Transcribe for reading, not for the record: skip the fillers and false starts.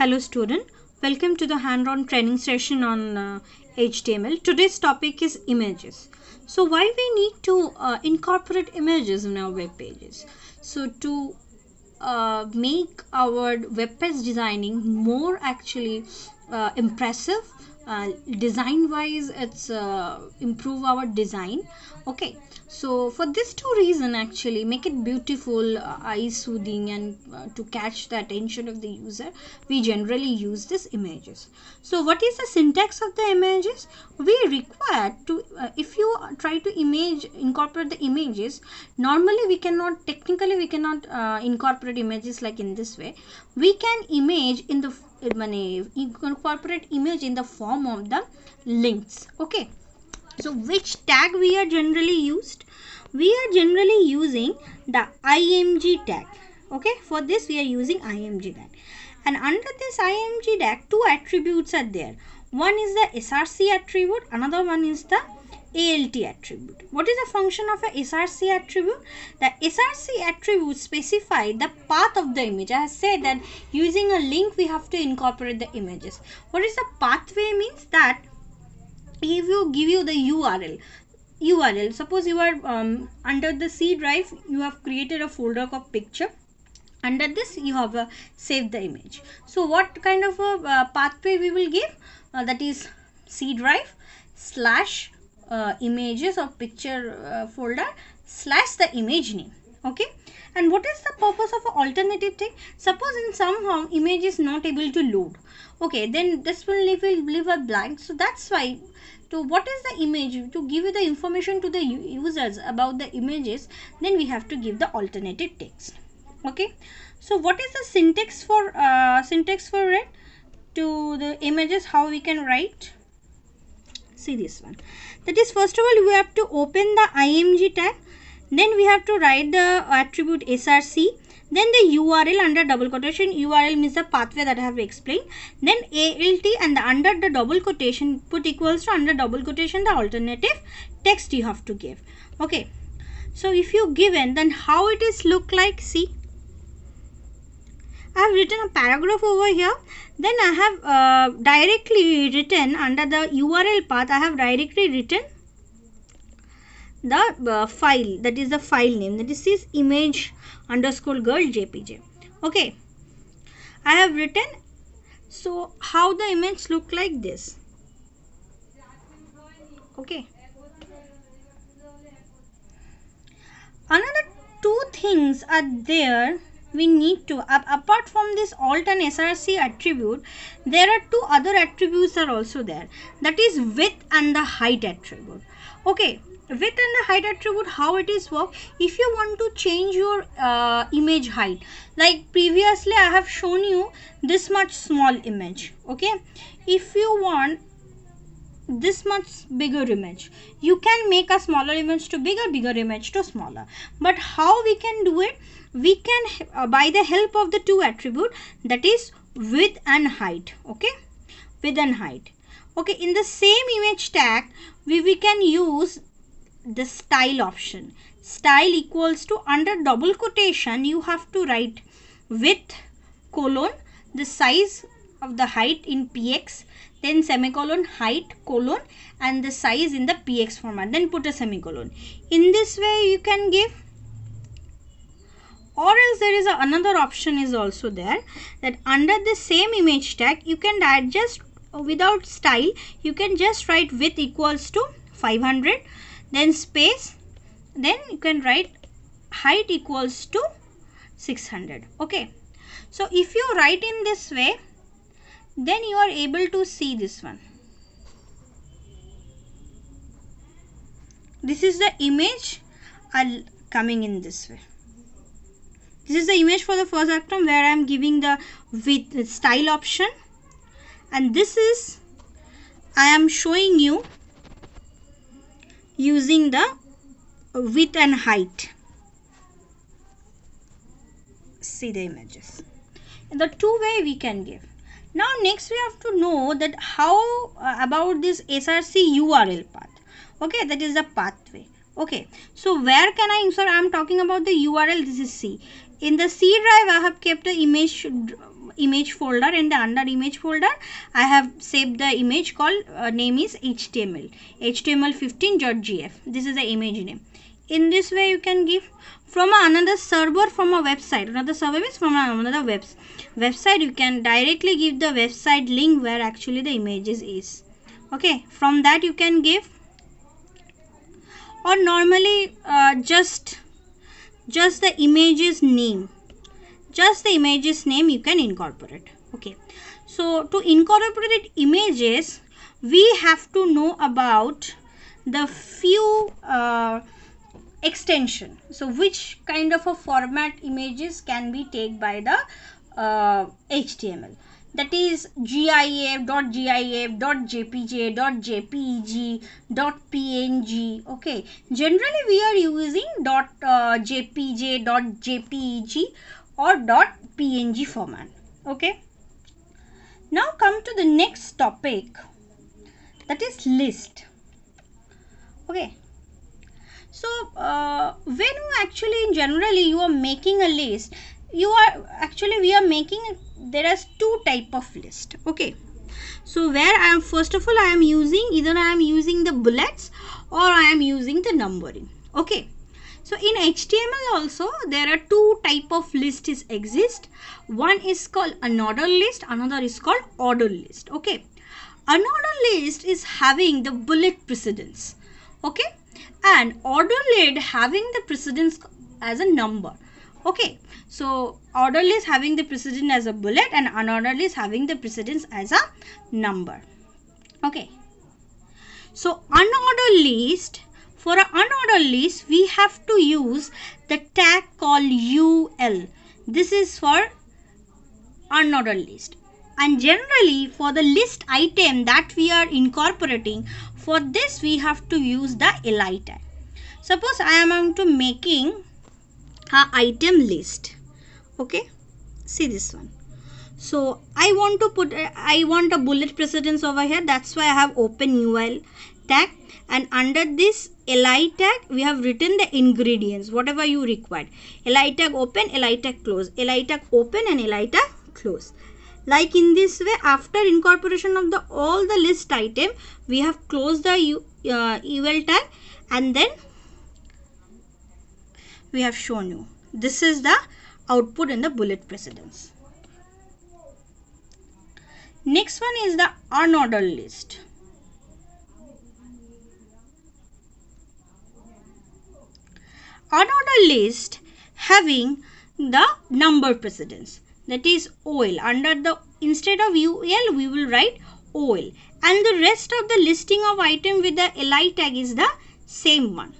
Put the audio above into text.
Hello student, welcome to the hand-on training session on HTML. Today's topic is images. So why we need to incorporate images in our web pages? So to make our web page designing more actually impressive, design wise it's improve our design. Okay, so for this two reason actually make it beautiful, eye soothing, and to catch the attention of the user, we generally use these images. So what is the syntax of the images? We require to if you try to incorporate the images, normally we cannot incorporate images like in this way. We can incorporate image in the form of the links. Okay, so which tag we are generally used? We are generally using the img tag. Okay, for this we are using img tag, and under this img tag two attributes are there. One is the src attribute, another one is the alt attribute. What is the function of a src attribute? The src attribute specify the path of the image. I have said that using a link we have to incorporate the images. What is the pathway means? That if you give you the URL, suppose you are under the C drive, you have created a folder called picture. Under this you have saved the image. So what kind of a pathway we will give? That is C drive / images of picture folder / the image name. Okay, and what is the purpose of an alternative tag? Suppose in somehow image is not able to load. Okay, then this will leave a blank. So that's why, to what is the image, to give you the information to the users about the images, then we have to give the alternative text. Okay, so what is the syntax for it to the images? How we can write? See this one. That is, first of all we have to open the img tag, then we have to write the attribute src, then the URL under double quotation. URL means the pathway that I have explained. Then alt, and under the double quotation put equals to, under double quotation, the alternative text you have to give. Okay, so if you given, then how it is look like? See, I have written a paragraph over here. Then I have directly written under the URL path, I have directly written the file, that is the file name, that is image underscore girl jpg. Okay, I have written. So how the image look like this? Okay, another two things are there we need to, apart from this alt and src attribute, there are two other attributes are also there, that is width and the height attribute. Okay, width and the height attribute, how it is work? If you want to change your image height, like previously I have shown you this much small image. Okay, if you want this much bigger image, you can make a smaller image to bigger image to smaller. But how we can do it? We can by the help of the two attribute, that is width and height. Okay, width and height. Okay, in the same image tag we can use the style option. Style equals to, under double quotation you have to write width colon the size of the height in px, then semicolon height colon and the size in the px format, then put a semicolon. In this way you can give. Or else there is another option is also there, that under the same image tag you can adjust without style, you can just write width equals to 500, then space, then you can write height equals to 600. Okay, so if you write in this way, then you are able to see this one. This is the image coming in this way. This is the image for the first atom where I am giving the width style option, and this is I am showing you using the width and height. See the images. The two way we can give. Now next we have to know that how about this src URL path. Okay, that is the pathway. Okay, so where can I insert? I am talking about the URL. This is C. In the C drive I have kept the image image folder, and the under image folder I have saved the image called name is HTML, html15.gf. This is the image name. In this way you can give from another server, from a website. Another server is from another website. You can directly give the website link where actually the images is. Okay, from that you can give, or normally just the image's name. Just the image's name you can incorporate. Okay, so to incorporate images, we have to know about the few extension. So which kind of a format images can be taken by the HTML. That is GIF, .gif, .jpg, .jpeg, .png. Okay, generally we are using .jpg, .jpeg or .png format. Okay, now come to the next topic, that is list. Okay, so when you actually generally you are making a list, we are making, there are two type of list. Okay, so where I am, first of all I am using, either I am using the bullets or I am using the numbering. Okay, so in HTML also there are two type of lists exist. One is called unordered list, another is called ordered list. Okay, unordered list is having the bullet precedence. Okay, and ordered list having the precedence as a number. Okay, so ordered list having the precedence as a bullet and unordered list having the precedence as a number. Okay, so unordered list, for an unordered list we have to use the tag called UL. This is for unordered list, and generally for the list item that we are incorporating, for this we have to use the li tag. Suppose I am to making a item list. Okay, see this one. So I want a bullet precedence over here. That's why I have open UL tag, and under this li tag we have written the ingredients whatever you required. Li tag open, li tag close, li tag open and li tag close. Like in this way, after incorporation of the all the list item, we have closed the UL tag, and then we have shown you. This is the output in the bullet precedence. Next one is the unordered list. Unordered list having the number precedence, that is OL. Under the, instead of UL we will write OL, and the rest of the listing of item with the li tag is the same one.